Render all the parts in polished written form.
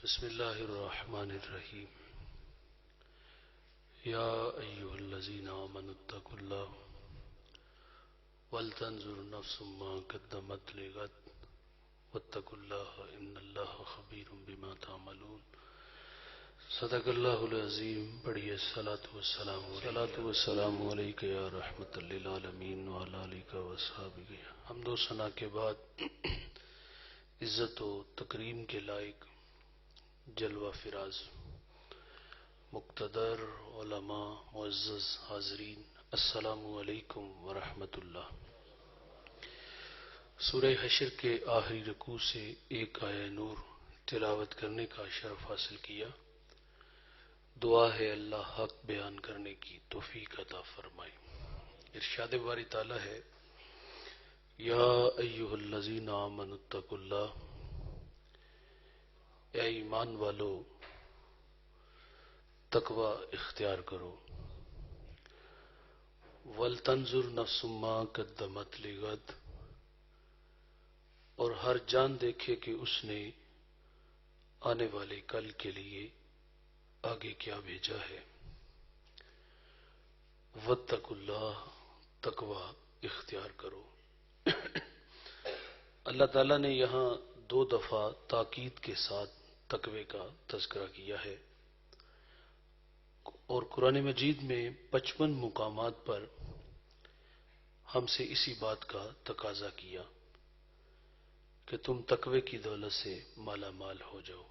بسم اللہ الرحمن الرحیم یا ایھا الذین آمنوا اتقوا اللہ ولتنظر نفس ما قدمت لغد واتقوا اللہ ان اللہ خبیر بما تعملون۔ صدق اللہ العظیم۔ پڑھیے الصلاۃ والسلام علیک یا رحمۃ للعالمین وعلی آلک وصحبہ۔ حمد و ثنا کے بعد عزت و تکریم کے لائق جلوہ فراز مقتدر علماء معزز حاضرین، السلام علیکم ورحمۃ اللہ۔ سورہ حشر کے آخری رکوع سے ایک آیہ نور تلاوت کرنے کا شرف حاصل کیا۔ دعا ہے اللہ حق بیان کرنے کی توفیق عطا فرمائے۔ ارشاد باری تعالی ہے یا ایھا الذین آمنوا اتقوا اللہ، اے ایمان والو تقوی اختیار کرو۔ وَلْتَنْظُرْ نَفْسٌ مَّا قَدَّمَتْ لِغَدٍ، اور ہر جان دیکھے کہ اس نے آنے والے کل کے لیے آگے کیا بھیجا ہے۔ وَاتَّقُوا اللَّهَ، تقوی اختیار کرو۔ اللہ تعالیٰ نے یہاں دو دفعہ تاکید کے ساتھ تقوی کا تذکرہ کیا ہے، اور قرآن مجید میں 55 مقامات پر ہم سے اسی بات کا تقاضا کیا کہ تم تقوی کی دولت سے مالا مال ہو جاؤ۔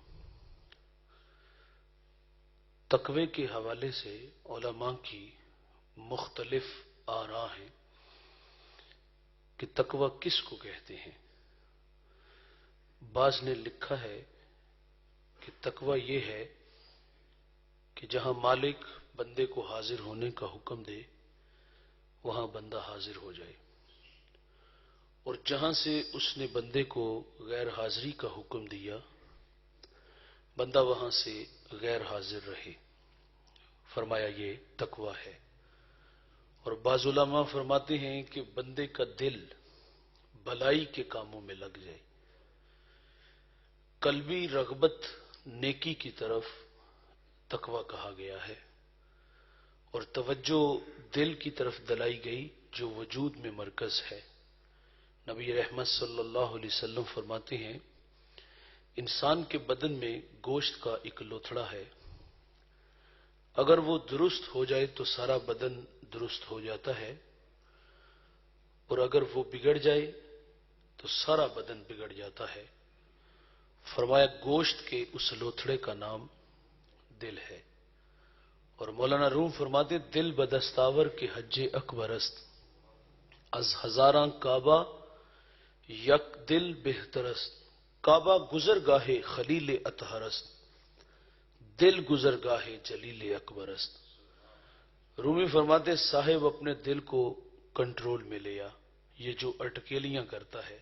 تقوی کے حوالے سے علماء کی مختلف آراء ہیں کہ تقوی کس کو کہتے ہیں۔ بعض نے لکھا ہے کہ تقوی یہ ہے کہ جہاں مالک بندے کو حاضر ہونے کا حکم دے وہاں بندہ حاضر ہو جائے، اور جہاں سے اس نے بندے کو غیر حاضری کا حکم دیا بندہ وہاں سے غیر حاضر رہے۔ فرمایا یہ تقوی ہے۔ اور بعض علماء فرماتے ہیں کہ بندے کا دل بھلائی کے کاموں میں لگ جائے، قلبی رغبت نیکی کی طرف تقوی کہا گیا ہے، اور توجہ دل کی طرف دلائی گئی جو وجود میں مرکز ہے۔ نبی رحمت صلی اللہ علیہ وسلم فرماتے ہیں انسان کے بدن میں گوشت کا ایک لوتھڑا ہے، اگر وہ درست ہو جائے تو سارا بدن درست ہو جاتا ہے، اور اگر وہ بگڑ جائے تو سارا بدن بگڑ جاتا ہے۔ فرمایا گوشت کے اس لوتھڑے کا نام دل ہے۔ اور مولانا روم فرماتے دل بدستاور کے حج اکبر است، از ہزاراں کعبہ یک دل بہتر است۔ کعبہ گزرگاہ خلیل اطہر است، دل گزرگاہ جلیل اکبر است۔ رومی فرماتے صاحب اپنے دل کو کنٹرول میں لیا، یہ جو اٹکیلیاں کرتا ہے،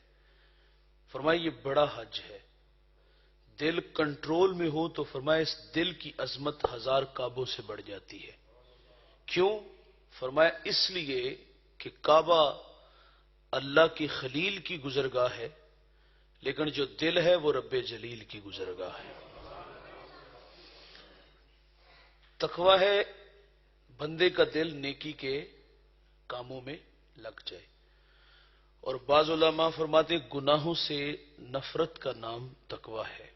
فرمایا یہ بڑا حج ہے۔ دل کنٹرول میں ہو تو فرمایا اس دل کی عظمت ہزار کعبوں سے بڑھ جاتی ہے۔ کیوں؟ فرمایا اس لیے کہ کعبہ اللہ کی خلیل کی گزرگاہ ہے، لیکن جو دل ہے وہ رب جلیل کی گزرگاہ ہے۔ تقوی ہے بندے کا دل نیکی کے کاموں میں لگ جائے۔ اور بعض علماء فرماتے گناہوں سے نفرت کا نام تقوی ہے۔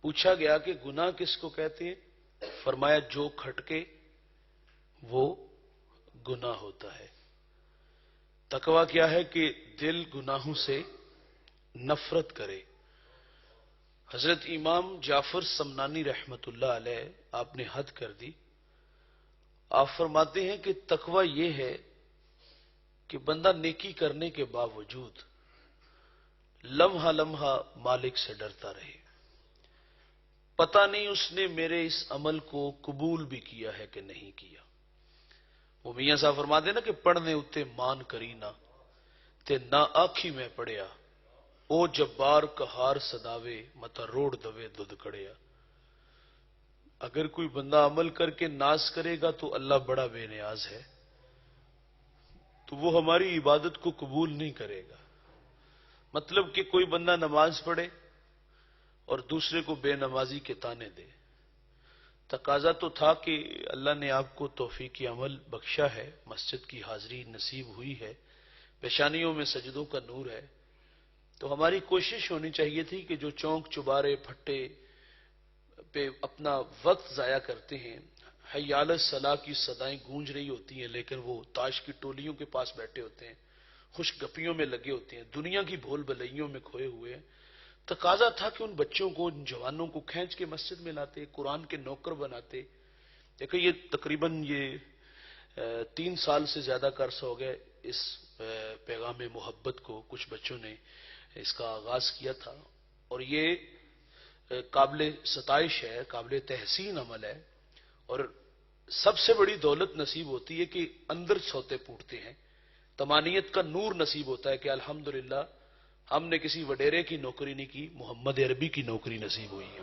پوچھا گیا کہ گناہ کس کو کہتے ہیں؟ فرمایا جو کھٹکے وہ گناہ ہوتا ہے۔ تقوی کیا ہے کہ دل گناہوں سے نفرت کرے۔ حضرت امام جعفر سمنانی رحمت اللہ علیہ آپ نے حد کر دی۔ آپ فرماتے ہیں کہ تقوی یہ ہے کہ بندہ نیکی کرنے کے باوجود لمحہ لمحہ مالک سے ڈرتا رہے، پتہ نہیں اس نے میرے اس عمل کو قبول بھی کیا ہے کہ نہیں کیا۔ وہ میاں صاحب فرماتے ہیں نا کہ پڑھنے اتے مان کری نہ تے نہ آکھی میں پڑھیا، او جبار کہار صداوے متا روڑ دوے دودھ کڑیا۔ اگر کوئی بندہ عمل کر کے ناز کرے گا تو اللہ بڑا بے نیاز ہے، تو وہ ہماری عبادت کو قبول نہیں کرے گا۔ مطلب کہ کوئی بندہ نماز پڑھے اور دوسرے کو بے نمازی کے طعنے دے۔ تقاضا تو تھا کہ اللہ نے آپ کو توفیق عمل بخشا ہے، مسجد کی حاضری نصیب ہوئی ہے، پیشانیوں میں سجدوں کا نور ہے، تو ہماری کوشش ہونی چاہیے تھی کہ جو چونک چبارے پھٹے پہ اپنا وقت ضائع کرتے ہیں، حی علی الصلاح کی صدائیں گونج رہی ہوتی ہیں لیکن وہ تاش کی ٹولیوں کے پاس بیٹھے ہوتے ہیں، خوش گپیوں میں لگے ہوتے ہیں، دنیا کی بھول بھلائیوں میں کھوئے ہوئے ہیں۔ تقاضا تھا کہ ان بچوں کو، ان جوانوں کو کھینچ کے مسجد میں لاتے، قرآن کے نوکر بناتے۔ دیکھیں یہ تقریباً 3 سال سے زیادہ کا عرصہ ہو گیا اس پیغام محبت کو کچھ بچوں نے اس کا آغاز کیا تھا، اور یہ قابل ستائش ہے، قابل تحسین عمل ہے، اور سب سے بڑی دولت نصیب ہوتی ہے کہ اندر سوتے پوٹتے ہیں، تمانیت کا نور نصیب ہوتا ہے کہ الحمدللہ ہم نے کسی وڈیرے کی نوکری نہیں کی، محمد عربی کی نوکری نصیب ہوئی ہے۔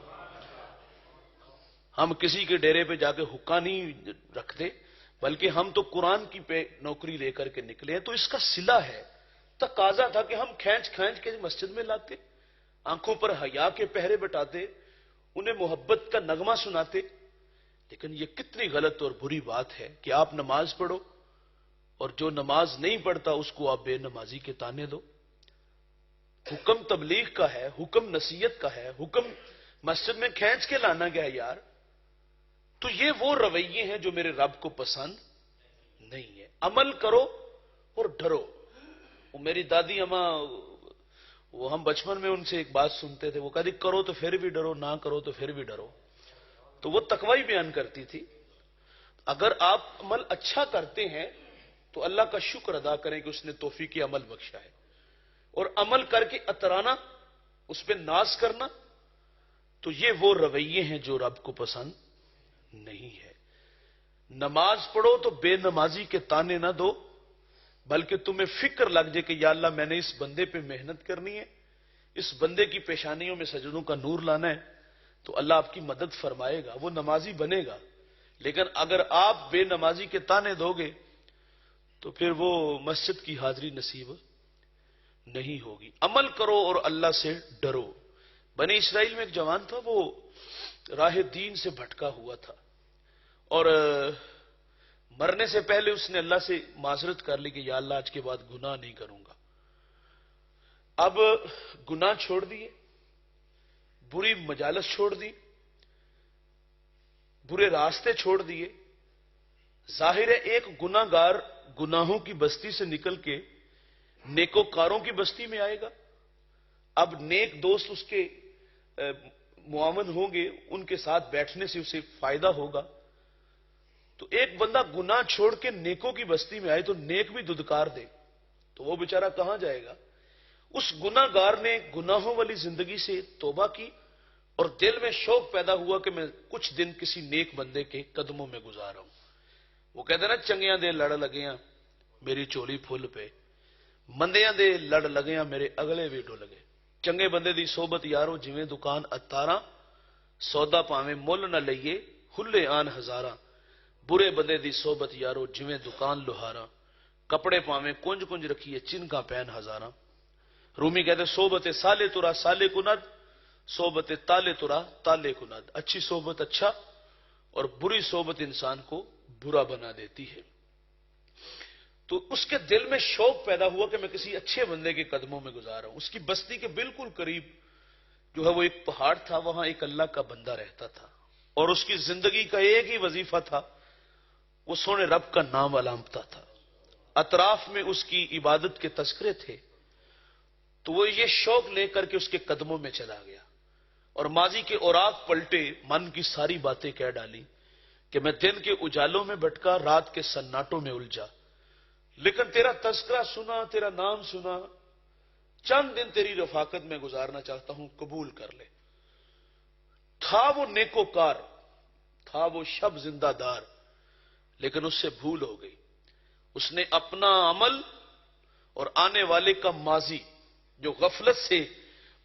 ہم کسی کے ڈیرے پہ جا کے حقہ نہیں رکھتے، بلکہ ہم تو قرآن کی پہ نوکری لے کر کے نکلے ہیں، تو اس کا صلہ ہے۔ تقاضا تھا کہ ہم کھینچ کھینچ کے مسجد میں لاتے، آنکھوں پر حیا کے پہرے بٹاتے، انہیں محبت کا نغمہ سناتے۔ لیکن یہ کتنی غلط اور بری بات ہے کہ آپ نماز پڑھو اور جو نماز نہیں پڑھتا اس کو آپ بے نمازی کے طعنے دو۔ حکم تبلیغ کا ہے، حکم نصیحت کا ہے، حکم مسجد میں کھینچ کے لانا گیا یار۔ تو یہ وہ رویے ہیں جو میرے رب کو پسند نہیں ہے۔ عمل کرو اور ڈرو۔ وہ میری دادی اماں، وہ ہم بچپن میں ان سے ایک بات سنتے تھے، وہ کہتی کرو تو پھر بھی ڈرو، نہ کرو تو پھر بھی ڈرو۔ تو وہ تقوی ہی بیان کرتی تھی۔ اگر آپ عمل اچھا کرتے ہیں تو اللہ کا شکر ادا کریں کہ اس نے توفیق عمل بخشا ہے، اور عمل کر کے اترانا، اس پہ ناز کرنا، تو یہ وہ رویے ہیں جو رب کو پسند نہیں ہے۔ نماز پڑھو تو بے نمازی کے طعنے نہ دو، بلکہ تمہیں فکر لگ جائے کہ یا اللہ میں نے اس بندے پہ محنت کرنی ہے، اس بندے کی پیشانیوں میں سجدوں کا نور لانا ہے، تو اللہ آپ کی مدد فرمائے گا، وہ نمازی بنے گا۔ لیکن اگر آپ بے نمازی کے طعنے دو گے تو پھر وہ مسجد کی حاضری نصیب نہیں ہوگی۔ عمل کرو اور اللہ سے ڈرو۔ بنی اسرائیل میں ایک جوان تھا، وہ راہ دین سے بھٹکا ہوا تھا، اور مرنے سے پہلے اس نے اللہ سے معذرت کر لی کہ یا اللہ آج کے بعد گناہ نہیں کروں گا۔ اب گناہ چھوڑ دیے، بری مجالس چھوڑ دی، برے راستے چھوڑ دیے۔ ظاہر ہے ایک گناہ گار گناہوں کی بستی سے نکل کے نیکوکاروں کی بستی میں آئے گا۔ اب نیک دوست اس کے معاون ہوں گے، ان کے ساتھ بیٹھنے سے اسے فائدہ ہوگا۔ تو ایک بندہ گناہ چھوڑ کے نیکوں کی بستی میں آئے تو نیک بھی ددکار دے تو وہ بیچارہ کہاں جائے گا؟ اس گناہ گار نے گناہوں والی زندگی سے توبہ کی، اور دل میں شوق پیدا ہوا کہ میں کچھ دن کسی نیک بندے کے قدموں میں گزارا ہوں۔ وہ کہتے نا چنگیاں دے لڑ لگیاں میری چولی پھل پہ، مندیاں دے لڑ لگیاں میرے اگلے بھی ڈل گئے۔ چنگے بندے دی صحبت یارو جویں دکان اتاراں، سودا پاویں مل نہ لئیے کھلے آن ہزاراں۔ برے بندے دی صحبت یارو جویں دکان لوہاراں، کپڑے پاویں کنج کنج رکھیے چنکا پہن ہزاراں۔ رومی کہتے صحبت سالے ترا سالے کند، صحبت تالے ترا تالے کند۔ اچھی صحبت اچھا اور بری صحبت انسان کو برا بنا دیتی ہے۔ تو اس کے دل میں شوق پیدا ہوا کہ میں کسی اچھے بندے کے قدموں میں گزارا ہوں۔ اس کی بستی کے بالکل قریب جو ہے وہ ایک پہاڑ تھا، وہاں ایک اللہ کا بندہ رہتا تھا، اور اس کی زندگی کا ایک ہی وظیفہ تھا، وہ سونے رب کا نام علامتا تھا۔ اطراف میں اس کی عبادت کے تذکرے تھے، تو وہ یہ شوق لے کر کے اس کے قدموں میں چلا گیا، اور ماضی کے اوراق پلٹے، من کی ساری باتیں کہہ ڈالی کہ میں دن کے اجالوں میں بھٹکا، رات کے سناٹوں میں الجھا، لیکن تیرا تذکرہ سنا، تیرا نام سنا، چند دن تیری رفاقت میں گزارنا چاہتا ہوں، قبول کر لے۔ تھا وہ نیکوکار، تھا وہ شب زندہ دار، لیکن اس سے بھول ہو گئی۔ اس نے اپنا عمل اور آنے والے کا ماضی جو غفلت سے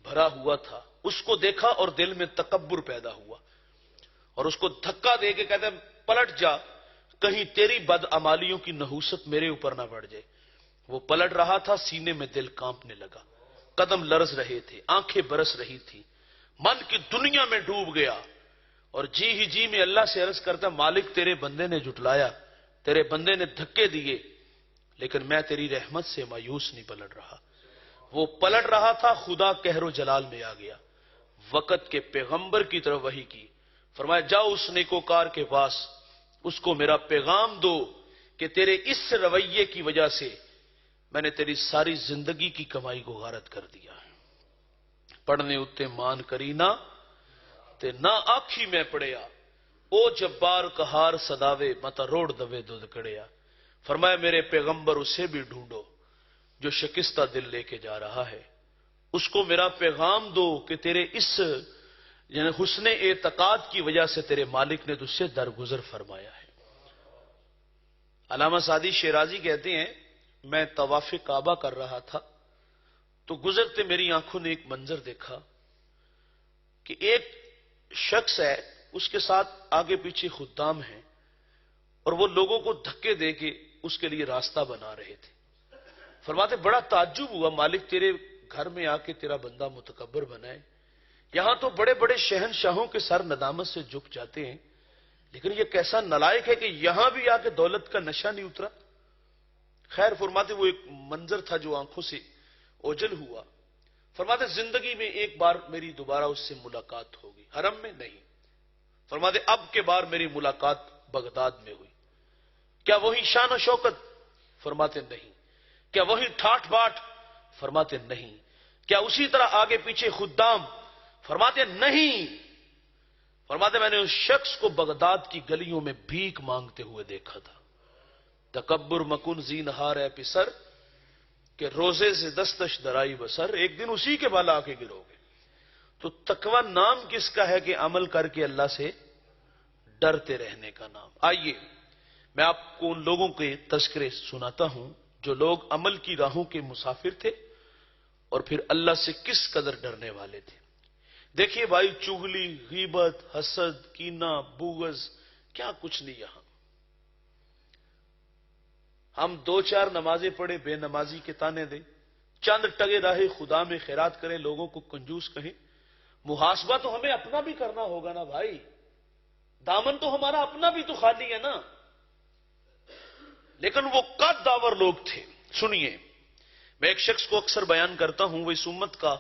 بھرا ہوا تھا اس کو دیکھا، اور دل میں تکبر پیدا ہوا، اور اس کو دھکا دے کے کہتے ہیں پلٹ جا، کہیں تیری بدعمالیوں کی نحوست میرے اوپر نہ بڑھ جائے۔ وہ پلٹ رہا تھا، سینے میں دل کانپنے لگا، قدم لرز رہے تھے، آنکھیں برس رہی تھی، من کی دنیا میں ڈوب گیا اور جی ہی جی میں اللہ سے عرض کرتا مالک تیرے بندے نے جھٹلایا، تیرے بندے نے دھکے دیے، لیکن میں تیری رحمت سے مایوس نہیں پلٹ رہا۔ وہ پلٹ رہا تھا، خدا قہر و جلال میں آ گیا، وقت کے پیغمبر کی طرف وحی کی، فرمایا جاؤ اس نیکوکار کے پاس، اس کو میرا پیغام دو کہ تیرے اس رویے کی وجہ سے میں نے تیری ساری زندگی کی کمائی کو غارت کر دیا ہے۔ پڑھنے اتے مان کرینا تے نہ آکھی میں پڑیا، او جبار کہار صداوے متا روڑ دوے دودھ کڑیا۔ فرمایا میرے پیغمبر اسے بھی ڈھونڈو جو شکستہ دل لے کے جا رہا ہے، اس کو میرا پیغام دو کہ تیرے اس یعنی حسن اعتقاد کی وجہ سے تیرے مالک نے تجھ سے درگزر فرمایا ہے۔ علامہ سعدی شیرازی کہتے ہیں میں طواف کعبہ کر رہا تھا تو گزرتے میری آنکھوں نے ایک منظر دیکھا کہ ایک شخص ہے، اس کے ساتھ آگے پیچھے خدام ہیں اور وہ لوگوں کو دھکے دے کے اس کے لیے راستہ بنا رہے تھے۔ فرماتے بڑا تعجب ہوا، مالک تیرے گھر میں آ کے تیرا بندہ متکبر بنائے، یہاں تو بڑے بڑے شہنشاہوں کے سر ندامت سے جھک جاتے ہیں، لیکن یہ کیسا نالائق ہے کہ یہاں بھی آ کے دولت کا نشہ نہیں اترا۔ خیر فرماتے وہ ایک منظر تھا جو آنکھوں سے اوجل ہوا۔ فرماتے زندگی میں ایک بار میری دوبارہ اس سے ملاقات ہوگی، حرم میں نہیں۔ فرماتے اب کے بار میری ملاقات بغداد میں ہوئی، کیا وہی شان و شوکت؟ فرماتے نہیں۔ کیا وہی ٹھاٹ باٹ؟ فرماتے نہیں۔ کیا اسی طرح آگے پیچھے خدام؟ فرماتے نہیں۔ فرماتے میں نے اس شخص کو بغداد کی گلیوں میں بھیک مانگتے ہوئے دیکھا تھا۔ تکبر مکن زینہار ہے پسر کہ روزے سے دستش درائی بسر، ایک دن اسی کے بالا آ کے گرو گے۔ تو تقوی نام کس کا ہے کہ عمل کر کے اللہ سے ڈرتے رہنے کا نام۔ آئیے میں آپ کو ان لوگوں کے تذکرے سناتا ہوں جو لوگ عمل کی راہوں کے مسافر تھے اور پھر اللہ سے کس قدر ڈرنے والے تھے۔ دیکھیے بھائی، چغلی، غیبت، حسد، کینہ، بغض، کیا کچھ نہیں یہاں۔ ہم دو چار نمازیں پڑھیں، بے نمازی کے تانے دیں، چند ٹگے راہے خدا میں خیرات کریں، لوگوں کو کنجوس کہیں، محاسبہ تو ہمیں اپنا بھی کرنا ہوگا نا بھائی، دامن تو ہمارا اپنا بھی تو خالی ہے نا۔ لیکن وہ قد داور لوگ تھے۔ سنیے، میں ایک شخص کو اکثر بیان کرتا ہوں، وہ اس امت کا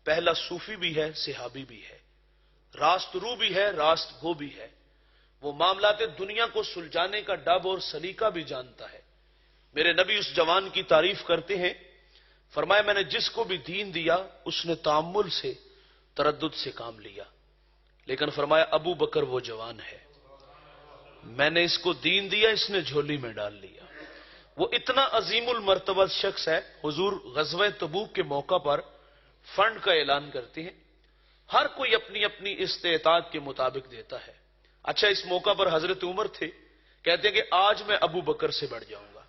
پہلا صوفی بھی ہے، صحابی بھی ہے، راست رو بھی ہے، راست گو بھی ہے، وہ معاملات دنیا کو سلجھانے کا ڈب اور سلیقہ بھی جانتا ہے۔ میرے نبی اس جوان کی تعریف کرتے ہیں، فرمایا میں نے جس کو بھی دین دیا اس نے تامل سے، تردد سے کام لیا، لیکن فرمایا ابو بکر وہ جوان ہے، میں نے اس کو دین دیا، اس نے جھولی میں ڈال لیا۔ وہ اتنا عظیم المرتبہ شخص ہے، حضور غزوہ تبوک کے موقع پر فنڈ کا اعلان کرتے ہیں، ہر کوئی اپنی اپنی استطاعت کے مطابق دیتا ہے۔ اچھا اس موقع پر حضرت عمر تھے، کہتے ہیں کہ آج میں ابو بکر سے بڑھ جاؤں گا۔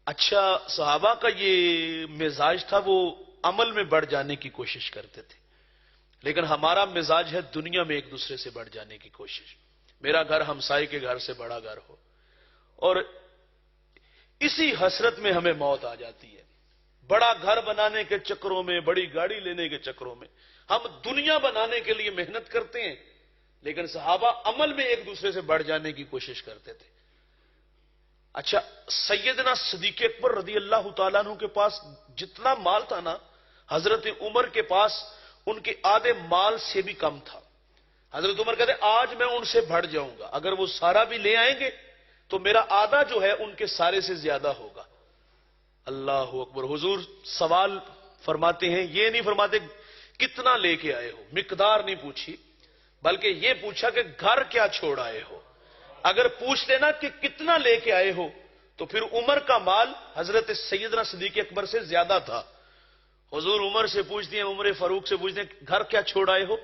اچھا صحابہ کا یہ مزاج تھا، وہ عمل میں بڑھ جانے کی کوشش کرتے تھے، لیکن ہمارا مزاج ہے دنیا میں ایک دوسرے سے بڑھ جانے کی کوشش، میرا گھر ہمسائے کے گھر سے بڑا گھر ہو، اور اسی حسرت میں ہمیں موت آ جاتی ہے۔ بڑا گھر بنانے کے چکروں میں، بڑی گاڑی لینے کے چکروں میں ہم دنیا بنانے کے لیے محنت کرتے ہیں، لیکن صحابہ عمل میں ایک دوسرے سے بڑھ جانے کی کوشش کرتے تھے۔ اچھا سیدنا صدیق اکبر رضی اللہ تعالیٰ عنہ کے پاس جتنا مال تھا نا، حضرت عمر کے پاس ان کے آدھے مال سے بھی کم تھا۔ حضرت عمر کہتے آج میں ان سے بڑھ جاؤں گا، اگر وہ سارا بھی لے آئیں گے تو میرا آدھا جو ہے ان کے سارے سے زیادہ ہوگا۔ اللہ اکبر۔ حضور سوال فرماتے ہیں، یہ نہیں فرماتے کتنا لے کے آئے ہو، مقدار نہیں پوچھی، بلکہ یہ پوچھا کہ گھر کیا چھوڑ آئے ہو۔ اگر پوچھ لینا کہ کتنا لے کے آئے ہو تو پھر عمر کا مال حضرت سیدنا صدیق اکبر سے زیادہ تھا۔ حضور عمر سے پوچھتے ہیں، عمر فاروق سے پوچھتے ہیں گھر کیا چھوڑ آئے ہو؟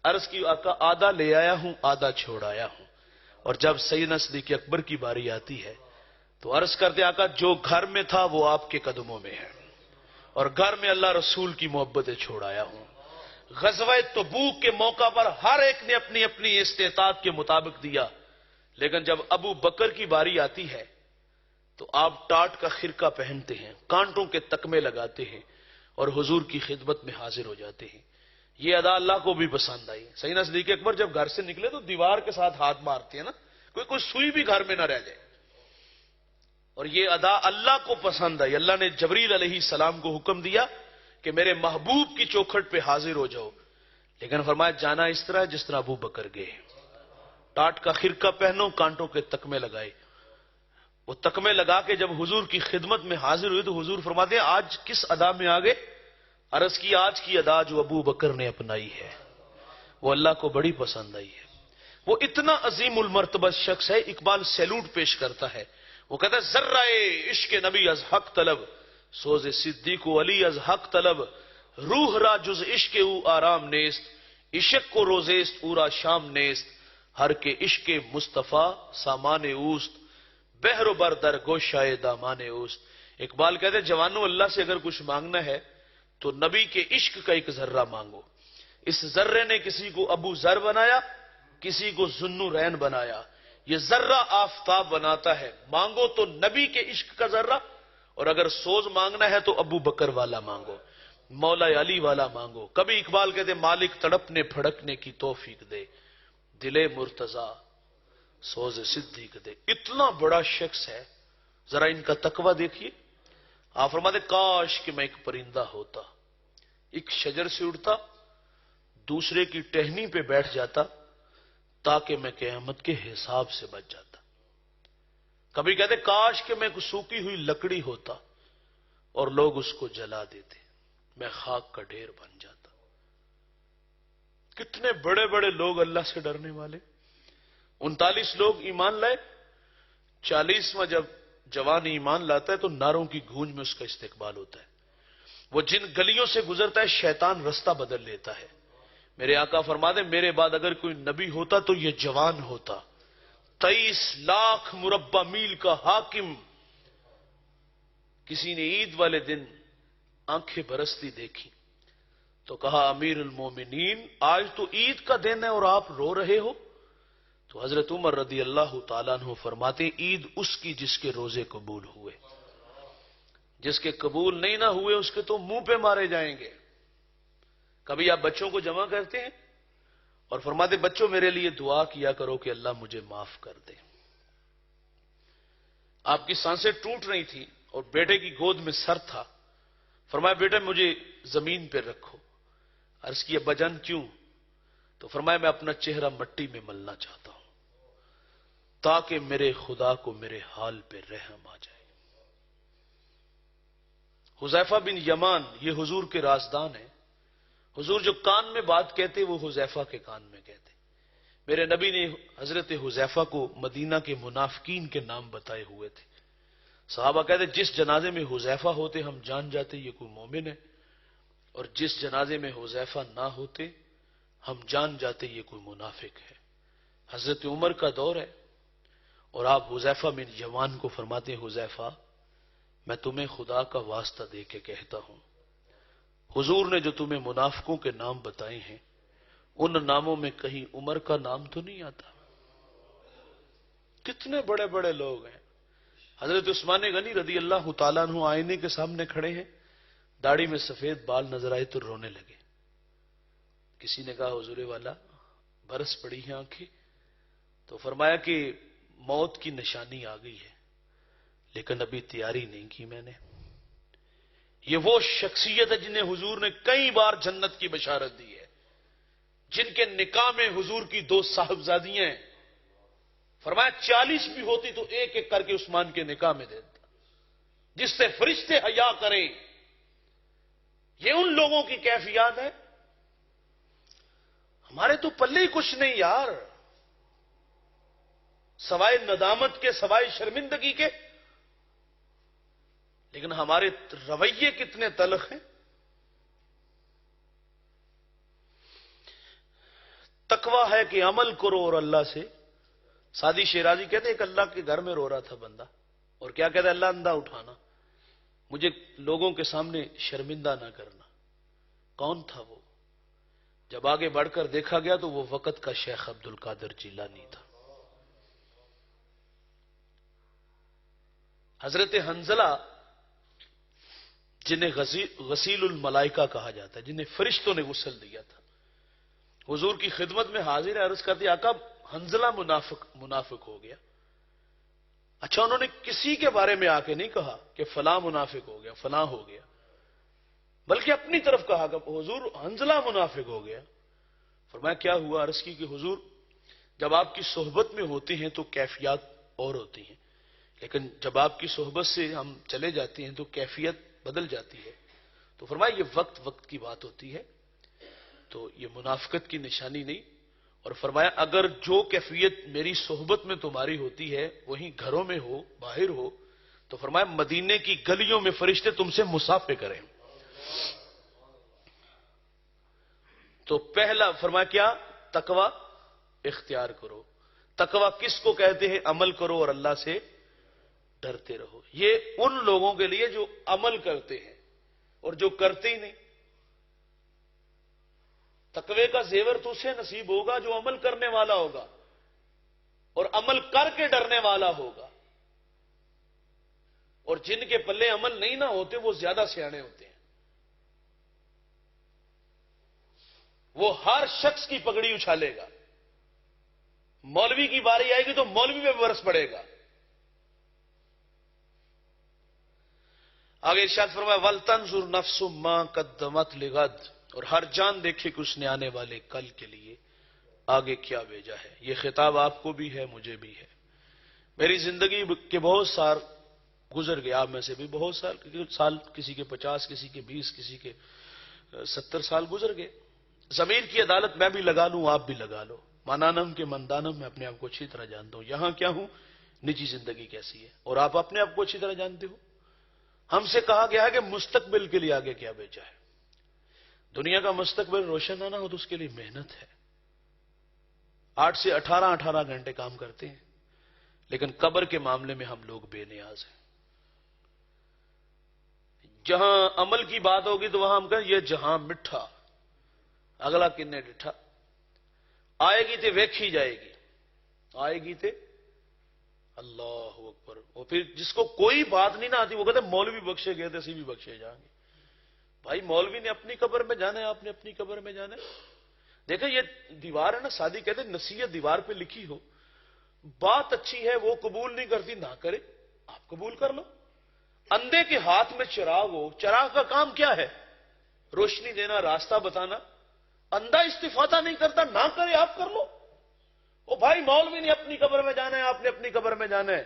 عرض کی آقا آدھا لے آیا ہوں، آدھا چھوڑ آیا ہوں۔ اور جب سیدنا صدیق اکبر کی باری آتی ہے تو عرض کرتے آقا جو گھر میں تھا وہ آپ کے قدموں میں ہے، اور گھر میں اللہ رسول کی محبتیں چھوڑ آیا ہوں۔ غزوہ تبوک کے موقع پر ہر ایک نے اپنی اپنی استطاعت کے مطابق دیا، لیکن جب ابو بکر کی باری آتی ہے تو آپ ٹاٹ کا خرقہ پہنتے ہیں، کانٹوں کے تکمے لگاتے ہیں اور حضور کی خدمت میں حاضر ہو جاتے ہیں۔ یہ ادا اللہ کو بھی پسند آئی. سیدنا صدیق اکبر جب گھر سے نکلے تو دیوار کے ساتھ ہاتھ مارتے ہیں نا, کوئی سوئی بھی گھر میں نہ رہ جائے. اور یہ ادا اللہ کو پسند آئی. اللہ نے جبریل علیہ السلام کو حکم دیا کہ میرے محبوب کی چوکھٹ پہ حاضر ہو جاؤ, لیکن فرمایا جانا اس طرح جس طرح ابو بکر گئے. ٹاٹ کا خرقہ پہنو, کانٹوں کے تکمے لگائے. وہ تکمے لگا کے جب حضور کی خدمت میں حاضر ہوئے تو حضور فرماتے ہیں آج کس ادا میں آگے؟ عرض کی آج کی ادا جو ابو بکر نے اپنائی ہے وہ اللہ کو بڑی پسند آئی ہے. وہ اتنا عظیم المرتبہ شخص ہے, اقبال سیلوٹ پیش کرتا ہے. وہ کہتا ہے ذرہ عشق نبی از حق طلب, سوز صدیق و علی از حق طلب, روح را جز عشق او آرام نیست, عشق کو روزیست او را شام نیست, ہر کے عشق مصطفیٰ سامان اوست, بحر و بر در گوشائے دامان اوست. اقبال کہتے ہیں جوانوں اللہ سے اگر کچھ مانگنا ہے تو نبی کے عشق کا ایک ذرہ مانگو. اس ذرے نے کسی کو ابو ذر بنایا, کسی کو ذوالنورین بنایا. یہ ذرہ آفتاب بناتا ہے. مانگو تو نبی کے عشق کا ذرہ, اور اگر سوز مانگنا ہے تو ابو بکر والا مانگو, مولا علی والا مانگو. کبھی اقبال کہتے مالک تڑپنے پھڑکنے کی توفیق دے, دل مرتضی سوز صدیق دے. اتنا بڑا شخص ہے, ذرا ان کا تقوی دیکھیے. آپ فرماتے کاش کہ میں ایک پرندہ ہوتا, ایک شجر سے اڑتا, دوسرے کی ٹہنی پہ بیٹھ جاتا تاکہ میں قیامت کے حساب سے بچ جاتا. کبھی کہتے کاش کہ میں ایک سوکھی ہوئی لکڑی ہوتا اور لوگ اس کو جلا دیتے, میں خاک کا ڈھیر بن جاتا. کتنے بڑے بڑے لوگ اللہ سے ڈرنے والے. 39 لوگ ایمان لائے, 40واں جب جوان ایمان لاتا ہے تو نعروں کی گونج میں اس کا استقبال ہوتا ہے. وہ جن گلیوں سے گزرتا ہے شیطان رستہ بدل لیتا ہے. میرے آقا فرماتے ہیں میرے بعد اگر کوئی نبی ہوتا تو یہ جوان ہوتا, 23 لاکھ مربع میل کا حاکم. کسی نے عید والے دن آنکھیں برستی دیکھی تو کہا امیر المومنین آج تو عید کا دن ہے اور آپ رو رہے ہو. تو حضرت عمر رضی اللہ تعالیٰ عنہ فرماتے عید اس کی جس کے روزے قبول ہوئے, جس کے قبول نہیں نہ ہوئے اس کے تو منہ پہ مارے جائیں گے. کبھی آپ بچوں کو جمع کرتے ہیں اور فرماتے بچوں میرے لیے دعا کیا کرو کہ اللہ مجھے معاف کر دے. آپ کی سانسیں ٹوٹ رہی تھی اور بیٹے کی گود میں سر تھا. فرمایا بیٹا مجھے زمین پہ رکھو. عرض کی ابا جان کیوں؟ تو فرمایا میں اپنا چہرہ مٹی میں ملنا چاہتا ہوں تاکہ میرے خدا کو میرے حال پہ رحم آ جائے. حذیفہ بن یمان یہ حضور کے رازدان ہیں. حضور جو کان میں بات کہتے وہ حذیفہ کے کان میں کہتے. میرے نبی نے حضرت حذیفہ کو مدینہ کے منافقین کے نام بتائے ہوئے تھے. صحابہ کہتے جس جنازے میں حذیفہ ہوتے ہم جان جاتے یہ کوئی مومن ہے, اور جس جنازے میں حذیفہ نہ ہوتے ہم جان جاتے یہ کوئی منافق ہے. حضرت عمر کا دور ہے اور آپ حذیفہ بن یمان کو فرماتے ہیں حذیفہ میں تمہیں خدا کا واسطہ دے کے کہتا ہوں حضور نے جو تمہیں منافقوں کے نام بتائے ہیں ان ناموں میں کہیں عمر کا نام تو نہیں آتا. کتنے بڑے بڑے لوگ ہیں. حضرت عثمان غنی رضی اللہ تعالیٰ عنہ آئینے کے سامنے کھڑے ہیں, داڑھی میں سفید بال نظر آئے تو رونے لگے. کسی نے کہا حضور والا برس پڑی ہیں آنکھیں, تو فرمایا کہ موت کی نشانی آ گئی ہے لیکن ابھی تیاری نہیں کی میں نے. یہ وہ شخصیت ہے جنہیں حضور نے کئی بار جنت کی بشارت دی ہے, جن کے نکاح میں حضور کی 2 صاحبزادیاں ہیں. فرمایا 40 بھی ہوتی تو ایک ایک کر کے عثمان کے نکاح میں دیتا, جس سے فرشتے حیا کریں. یہ ان لوگوں کی کیفیات ہے. ہمارے تو پلے ہی کچھ نہیں یار, سوائے ندامت کے, سوائے شرمندگی کے. لیکن ہمارے رویے کتنے تلخ ہیں. تقویٰ ہے کہ عمل کرو اور اللہ سے. سادی شیرازی کہتے ایک اللہ کے گھر میں رو رہا تھا بندہ, اور کیا کہتا ہے اللہ اندھا اٹھانا, مجھے لوگوں کے سامنے شرمندہ نہ کرنا. کون تھا وہ؟ جب آگے بڑھ کر دیکھا گیا تو وہ وقت کا شیخ عبد القادر جیلانی تھا. حضرت حنظلہ جنہیں غسیل الملائکہ کہا جاتا ہے, جنہیں فرشتوں نے غسل دیا تھا, حضور کی خدمت میں حاضر عرض کرتی آقا حنظلہ منافق ہو گیا. اچھا انہوں نے کسی کے بارے میں آ کے نہیں کہا کہ فلاں منافق ہو گیا فلاں ہو گیا، بلکہ اپنی طرف کہا کہ حضور حنظلہ منافق ہو گیا. فرمایا کیا ہوا؟ عرض کی کہ حضور جب آپ کی صحبت میں ہوتے ہیں تو کیفیات اور ہوتی ہیں، لیکن جب آپ کی صحبت سے ہم چلے جاتے ہیں تو کیفیت بدل جاتی ہے. تو فرمایا یہ وقت کی بات ہوتی ہے، تو یہ منافقت کی نشانی نہیں. اور فرمایا اگر جو کیفیت میری صحبت میں تمہاری ہوتی ہے وہیں گھروں میں ہو باہر ہو تو فرمایا مدینے کی گلیوں میں فرشتے تم سے مصافحہ کریں. تو پہلا فرمایا کیا؟ تقوی اختیار کرو. تقوی کس کو کہتے ہیں؟ عمل کرو اور اللہ سے ڈرتے رہو. یہ ان لوگوں کے لیے جو عمل کرتے ہیں اور جو کرتے ہی نہیں. تقوی کا زیور تو اسے نصیب ہوگا جو عمل کرنے والا ہوگا اور عمل کر کے ڈرنے والا ہوگا. اور جن کے پلے عمل نہیں نہ ہوتے وہ زیادہ سیانے ہوتے ہیں. وہ ہر شخص کی پگڑی اچھالے گا. مولوی کی باری آئے گی تو مولوی پہ برس پڑے گا. آگے ارشاد فرمایا وَلْتَنْظُرْ نَفْسٌ مَا قَدَّمَتْ لِغَدٍ، اور ہر جان دیکھے کہ اس نے آنے والے کل کے لیے آگے کیا بھیجا ہے. یہ خطاب آپ کو بھی ہے مجھے بھی ہے. میری زندگی کے بہت سال گزر گئے، آپ میں سے بھی بہت سال کسی کے 50 کسی کے 20 کسی کے 70 سال گزر گئے. ضمیر کی عدالت میں بھی لگا لوں آپ بھی لگا لو. مانانم کے مندانم میں اپنے آپ کو اچھی طرح جانتا ہوں. یہاں کیا ہوں، نجی زندگی کیسی ہے، اور آپ اپنے آپ کو اچھی طرح جانتے ہو. ہم سے کہا گیا ہے کہ مستقبل کے لیے آگے کیا بھیجا ہے. دنیا کا مستقبل روشن نہ ہو تو اس کے لیے محنت ہے. 8 سے 18 گھنٹے کام کرتے ہیں، لیکن قبر کے معاملے میں ہم لوگ بے نیاز ہیں. جہاں عمل کی بات ہوگی تو وہاں ہم کہیں یہ جہاں مٹھا اگلا کنے ڈٹھا. آئے گی تے ویکھی جائے گی، آئے گی تے اللہ اکبر. اور پھر جس کو کوئی بات نہیں نہ آتی وہ کہتے مولوی بخشے گئے تھے اسی بھی بخشے جائیں گے. بھائی مولوی نے اپنی قبر میں جانا ہے، آپ نے اپنی قبر میں جانا ہے. دیکھیں یہ دیوار ہے نا، سادی کہتے ہیں نصیحت دیوار پہ لکھی ہو، بات اچھی ہے وہ قبول نہیں کرتی نہ کرے، آپ قبول کر لو. اندھے کے ہاتھ میں چراغ ہو، چراغ کا کام کیا ہے؟ روشنی دینا، راستہ بتانا. اندھا استفادہ نہیں کرتا، نہ کرے آپ کر لو. او بھائی مولوی نے اپنی قبر میں جانا ہے، آپ نے اپنی قبر میں جانا ہے.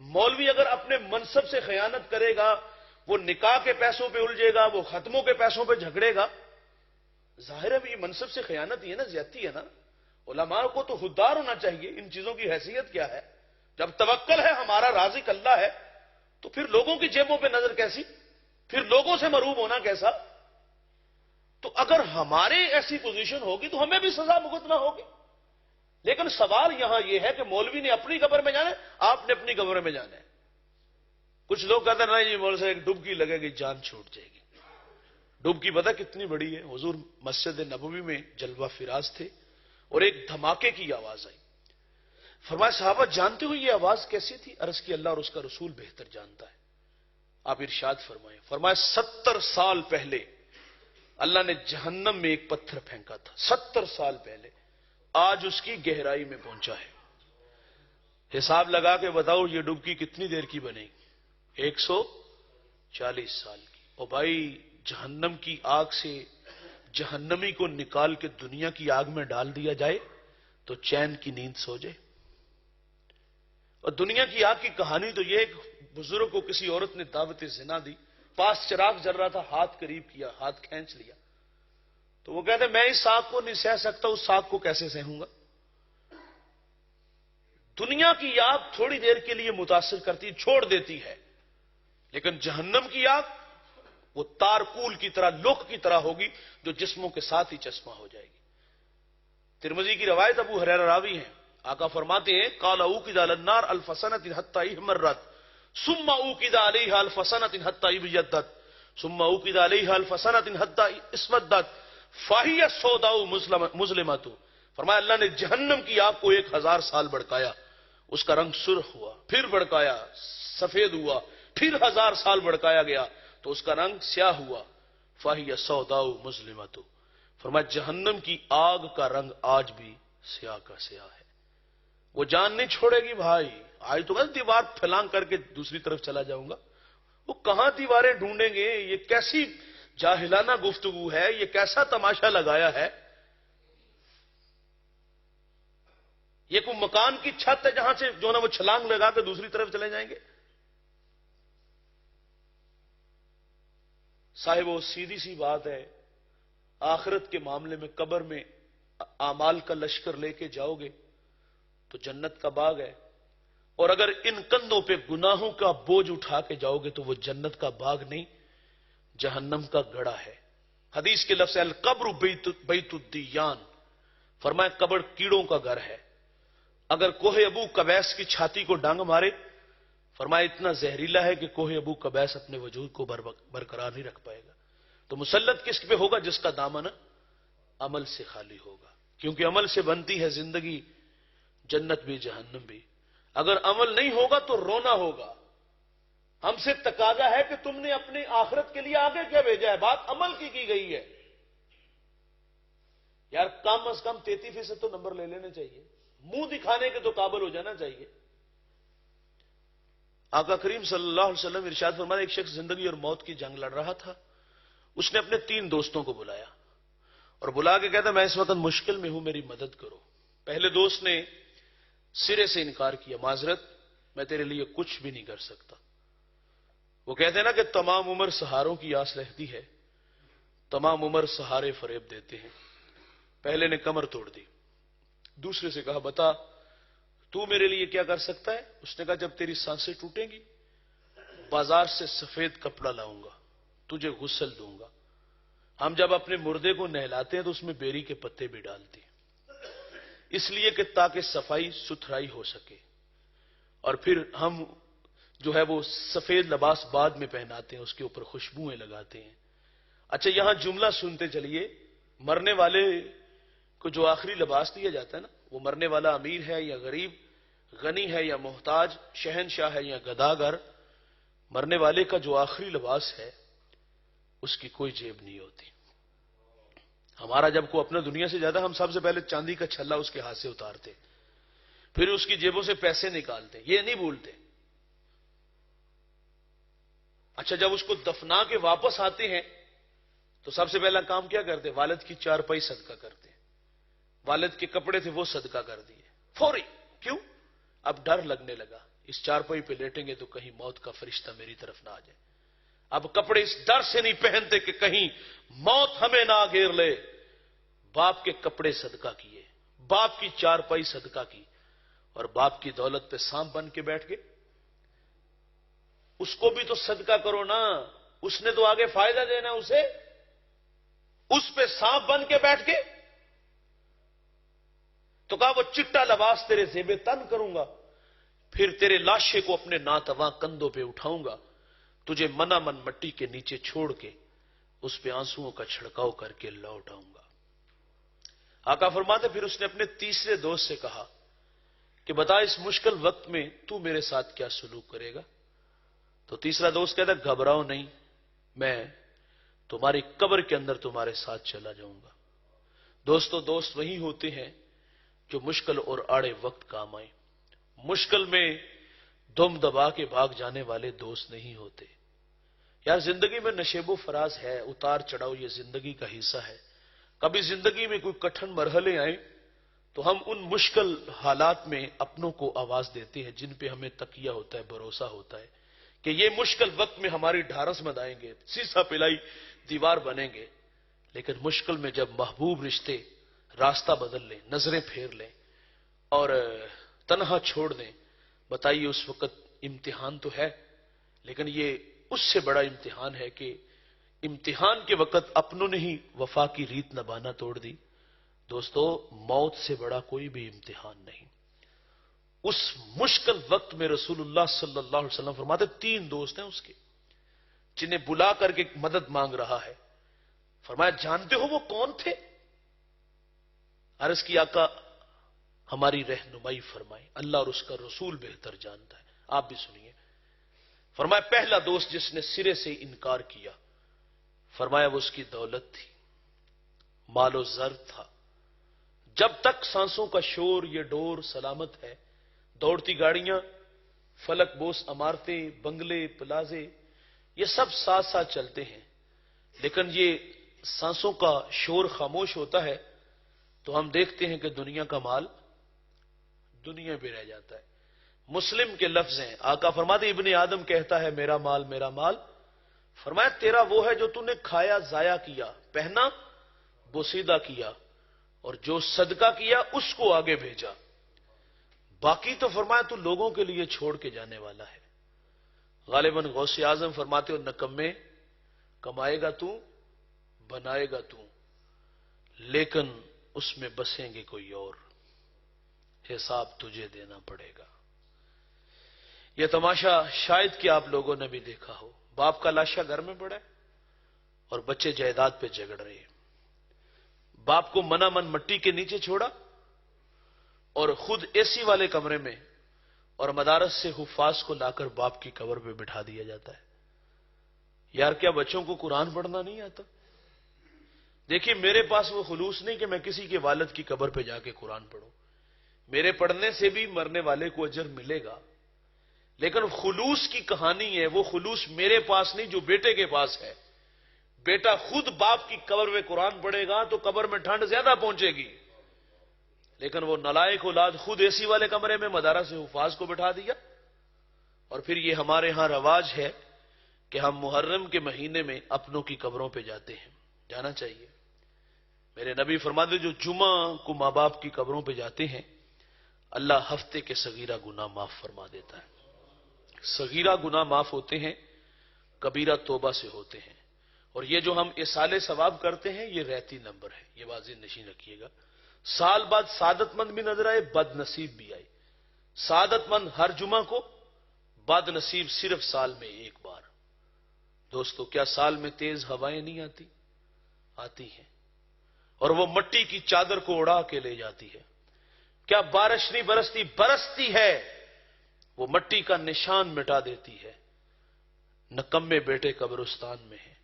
مولوی اگر اپنے منصب سے خیانت کرے گا، وہ نکاح کے پیسوں پہ الجھے گا، وہ ختموں کے پیسوں پہ جھگڑے گا. ظاہر ہے یہ منصب سے خیانت ہی ہے نا، زیادتی ہے نا. علماء کو تو خوددار ہونا چاہیے. ان چیزوں کی حیثیت کیا ہے؟ جب توکل ہے ہمارا رازق اللہ ہے تو پھر لوگوں کی جیبوں پہ نظر کیسی؟ پھر لوگوں سے مروب ہونا کیسا؟ تو اگر ہمارے ایسی پوزیشن ہوگی تو ہمیں بھی سزا بھگتنا ہوگی. لیکن سوال یہاں یہ ہے کہ مولوی نے اپنی قبر میں جانا ہے، آپ نے اپنی قبر میں جانا ہے. کچھ لوگ کہتے ہیں نہیں جی مولوی سے ایک ڈبکی لگے گی جان چھوٹ جائے گی. ڈبکی پتہ کتنی بڑی ہے؟ حضور مسجد نبوی میں جلوہ فراز تھے اور ایک دھماکے کی آواز آئی. فرمایا صحابہ جانتے ہو یہ آواز کیسی تھی؟ عرض کی اللہ اور اس کا رسول بہتر جانتا ہے. آپ ارشاد فرمائیں. فرمایا 70 سال پہلے اللہ نے جہنم میں ایک پتھر پھینکا تھا، 70 سال پہلے. آج اس کی گہرائی میں پہنچا ہے. حساب لگا کے بتاؤ یہ ڈبکی کتنی دیر کی بنے گی؟ 140 سال کی. اور بھائی جہنم کی آگ سے جہنمی کو نکال کے دنیا کی آگ میں ڈال دیا جائے تو چین کی نیند سو جائے. اور دنیا کی آگ کی کہانی تو یہ ایک بزرگ کو کسی عورت نے دعوت زنا دی، پاس چراغ جل رہا تھا، ہاتھ قریب کیا، ہاتھ کھینچ لیا. تو وہ کہتے میں اس آگ کو نہیں سہ سکتا، اس آگ کو کیسے سہوں گا؟ دنیا کی آگ تھوڑی دیر کے لیے متاثر کرتی، چھوڑ دیتی ہے، لیکن جہنم کی آگ وہ تارکول کی طرح، لوک کی طرح ہوگی جو جسموں کے ساتھ ہی چشمہ ہو جائے گی. ترمذی کی روایت ابو ہریرہ راوی ہیں، آقا فرماتے ہیں قال اوقد علی النار الف سنۃ حتى احمرت ثم اوقد علیہا الف سنۃ حتى ابيضت ثم اوقد علیہا الف سنۃ حتى اسودت فهي سوداء مظلمۃ. فرمایا اللہ نے جہنم کی آگ کو 1000 سال بھڑکایا، اس کا رنگ سرخ ہوا، پھر بھڑکایا سفید ہوا، پھر 1000 سال بھڑکایا گیا تو اس کا رنگ سیاہ ہوا. فَهِيَ سَوْدَاءُ مُظْلِمَةٌ. فرمایا جہنم کی آگ کا رنگ آج بھی سیاہ کا سیاہ ہے، وہ جان نہیں چھوڑے گی بھائی. آج تو بس دیوار پھلانگ کر کے دوسری طرف چلا جاؤں گا، وہ کہاں دیواریں ڈھونڈیں گے؟ یہ کیسی جاہلانہ گفتگو ہے، یہ کیسا تماشا لگایا ہے؟ یہ کوئی مکان کی چھت ہے جہاں سے جو نا وہ چھلانگ لگا کے دوسری طرف چلے جائیں گے؟ صاحب وہ سیدھی سی بات ہے، آخرت کے معاملے میں قبر میں اعمال کا لشکر لے کے جاؤ گے تو جنت کا باغ ہے، اور اگر ان کندھوں پہ گناہوں کا بوجھ اٹھا کے جاؤ گے تو وہ جنت کا باغ نہیں، جہنم کا گڑھا ہے. حدیث کے لفظ القبر بیت الدیان، فرمایا قبر کیڑوں کا گھر ہے. اگر کوہ ابو قبیس کی چھاتی کو ڈانگ مارے، فرمایا اتنا زہریلا ہے کہ کوہ ابو قبیس اپنے وجود کو برقرار نہیں رکھ پائے گا. تو مسلط کس پہ ہوگا؟ جس کا دامن عمل سے خالی ہوگا، کیونکہ عمل سے بنتی ہے زندگی، جنت بھی جہنم بھی. اگر عمل نہیں ہوگا تو رونا ہوگا. ہم سے تقاضا ہے کہ تم نے اپنی آخرت کے لیے آگے کیا بھیجا ہے؟ بات عمل کی گئی ہے. یار کم از کم 33% تو نمبر لے لینے چاہیے، منہ دکھانے کے تو قابل ہو جانا چاہیے. آقا کریم صلی اللہ علیہ وسلم ارشاد فرمایا ایک شخص زندگی اور موت کی جنگ لڑ رہا تھا. اس نے اپنے 3 دوستوں کو بلایا اور بلا کے کہتا میں اس وقت مشکل میں ہوں، میری مدد کرو. پہلے دوست نے سرے سے انکار کیا، معذرت میں تیرے لیے کچھ بھی نہیں کر سکتا. وہ کہتے ہیں نا کہ تمام عمر سہاروں کی آس رہتی ہے، تمام عمر سہارے فریب دیتے ہیں. پہلے نے کمر توڑ دی. دوسرے سے کہا بتا تو میرے لیے کیا کر سکتا ہے؟ اس نے کہا جب تیری سانسیں ٹوٹیں گی بازار سے سفید کپڑا لاؤں گا، تجھے غسل دوں گا. ہم جب اپنے مردے کو نہلاتے ہیں تو اس میں بیری کے پتے بھی ڈالتے ہیں، اس لیے کہ تاکہ صفائی ستھرائی ہو سکے، اور پھر ہم جو ہے وہ سفید لباس بعد میں پہناتے ہیں، اس کے اوپر خوشبوئیں لگاتے ہیں. اچھا یہاں جملہ سنتے چلیے، مرنے والے کو جو آخری لباس دیا جاتا ہے نا، وہ مرنے والا امیر ہے یا غریب، غنی ہے یا محتاج، شہنشاہ ہے یا گداگر، مرنے والے کا جو آخری لباس ہے اس کی کوئی جیب نہیں ہوتی. ہمارا جب کو اپنا دنیا سے زیادہ ہم سب سے پہلے چاندی کا چھلا اس کے ہاتھ سے اتارتے، پھر اس کی جیبوں سے پیسے نکالتے، یہ نہیں بھولتے. اچھا جب اس کو دفنا کے واپس آتے ہیں تو سب سے پہلا کام کیا کرتے؟ والد کی چارپائی صدقہ کرتے. والد کے کپڑے تھے وہ صدقہ کر دیے فوری. کیوں؟ اب ڈر لگنے لگا، اس چارپائی پہ لیٹیں گے تو کہیں موت کا فرشتہ میری طرف نہ آ جائے. اب کپڑے اس ڈر سے نہیں پہنتے کہ کہیں موت ہمیں نہ گھیر لے. باپ کے کپڑے صدقہ کیے، باپ کی چارپائی صدقہ کی، اور باپ کی دولت پہ سانپ بن کے بیٹھ گئے. اس کو بھی تو صدقہ کرو نا، اس نے تو آگے فائدہ دینا اسے، اس پہ سانپ بن کے بیٹھ کے. تو کہا وہ چٹا لباس تیرے زیب تن کروں گا، پھر تیرے لاشے کو اپنے ناتواں کندھوں پہ اٹھاؤں گا، تجھے منا من مٹی کے نیچے چھوڑ کے اس پہ آنسوؤں کا چھڑکاؤ کر کے لوٹ آؤں گا. آقا فرماتے پھر اس نے اپنے تیسرے دوست سے کہا کہ بتا اس مشکل وقت میں تو میرے ساتھ کیا سلوک کرے گا؟ تو تیسرا دوست کہتا گھبراؤ نہیں، میں تمہاری قبر کے اندر تمہارے ساتھ چلا جاؤں گا. دوستو دوست وہی ہوتے ہیں جو مشکل اور آڑے وقت کام آئیں. مشکل میں دم دبا کے بھاگ جانے والے دوست نہیں ہوتے. یار زندگی میں نشیب و فراز ہے، اتار چڑھاؤ یہ زندگی کا حصہ ہے. کبھی زندگی میں کوئی کٹھن مرحلے آئیں تو ہم ان مشکل حالات میں اپنوں کو آواز دیتے ہیں جن پہ ہمیں تکیہ ہوتا ہے، بھروسہ ہوتا ہے کہ یہ مشکل وقت میں ہماری ڈھارس مدائیں گے، سیسا پلائی دیوار بنیں گے. لیکن مشکل میں جب محبوب رشتے راستہ بدل لیں، نظریں پھیر لیں اور تنہا چھوڑ دیں، بتائیے اس وقت امتحان تو ہے، لیکن یہ اس سے بڑا امتحان ہے کہ امتحان کے وقت اپنوں نے ہی وفا کی ریت نبھانا توڑ دی. دوستو موت سے بڑا کوئی بھی امتحان نہیں. اس مشکل وقت میں رسول اللہ صلی اللہ علیہ وسلم فرماتے 3 دوست ہیں اس کے جنہیں بلا کر کے مدد مانگ رہا ہے. فرمایا جانتے ہو وہ کون تھے؟ عرض کی آقا ہماری رہنمائی فرمائیں، اللہ اور اس کا رسول بہتر جانتا ہے، آپ بھی سنیے. فرمایا پہلا دوست جس نے سرے سے انکار کیا، فرمایا وہ اس کی دولت تھی، مال و زر تھا. جب تک سانسوں کا شور یہ ڈور سلامت ہے، دوڑتی گاڑیاں، فلک بوس عمارتیں، بنگلے، پلازے، یہ سب ساتھ ساتھ چلتے ہیں. لیکن یہ سانسوں کا شور خاموش ہوتا ہے تو ہم دیکھتے ہیں کہ دنیا کا مال دنیا پہ رہ جاتا ہے. مسلم کے لفظ ہیں، آقا فرماتے ابن آدم کہتا ہے میرا مال میرا مال. فرمایا تیرا وہ ہے جو تو نے کھایا ضائع کیا، پہنا بوسیدہ کیا، اور جو صدقہ کیا اس کو آگے بھیجا. باقی تو فرمایا تو لوگوں کے لیے چھوڑ کے جانے والا ہے. غالباً غوث اعظم فرماتے ہو نکمے، کمائے گا تو، بنائے گا تو، لیکن اس میں بسیں گے کوئی اور، حساب تجھے دینا پڑے گا. یہ تماشا شاید کہ آپ لوگوں نے بھی دیکھا ہو. باپ کا لاشا گھر میں پڑا ہے اور بچے جائیداد پہ جھگڑ رہے ہیں. باپ کو منا من مٹی کے نیچے چھوڑا اور خود اے سی والے کمرے میں، اور مدارس سے حفاظ کو لا کر باپ کی قبر پہ بٹھا دیا جاتا ہے. یار کیا بچوں کو قرآن پڑھنا نہیں آتا؟ دیکھیے میرے پاس وہ خلوص نہیں کہ میں کسی کے والد کی قبر پہ جا کے قرآن پڑھوں. میرے پڑھنے سے بھی مرنے والے کو اجر ملے گا، لیکن خلوص کی کہانی ہے. وہ خلوص میرے پاس نہیں جو بیٹے کے پاس ہے. بیٹا خود باپ کی قبر میں قرآن پڑھے گا تو قبر میں ٹھنڈ زیادہ پہنچے گی، لیکن وہ نالائق اولاد خود اے سی والے کمرے میں مدارس سے حفاظ کو بٹھا دیا. اور پھر یہ ہمارے ہاں رواج ہے کہ ہم محرم کے مہینے میں اپنوں کی قبروں پہ جاتے ہیں. جانا چاہیے. میرے نبی فرماتے جو جمعہ کو ماں باپ کی قبروں پہ جاتے ہیں اللہ ہفتے کے صغیرہ گناہ معاف فرما دیتا ہے. صغیرہ گناہ معاف ہوتے ہیں، کبیرہ توبہ سے ہوتے ہیں. اور یہ جو ہم اصالے ثواب کرتے ہیں یہ رہتی نمبر ہے، یہ واضح نشین رکھیے گا. سال بعد سعادت مند بھی نظر آئے، بد نصیب بھی آئے. سعادت مند ہر جمعہ کو، بد نصیب صرف سال میں ایک بار. دوستو کیا سال میں تیز ہوائیں نہیں آتی؟ آتی ہیں، اور وہ مٹی کی چادر کو اڑا کے لے جاتی ہے. کیا بارش نہیں برستی؟ برستی ہے، وہ مٹی کا نشان مٹا دیتی ہے. نکمے بیٹے قبرستان میں ہیں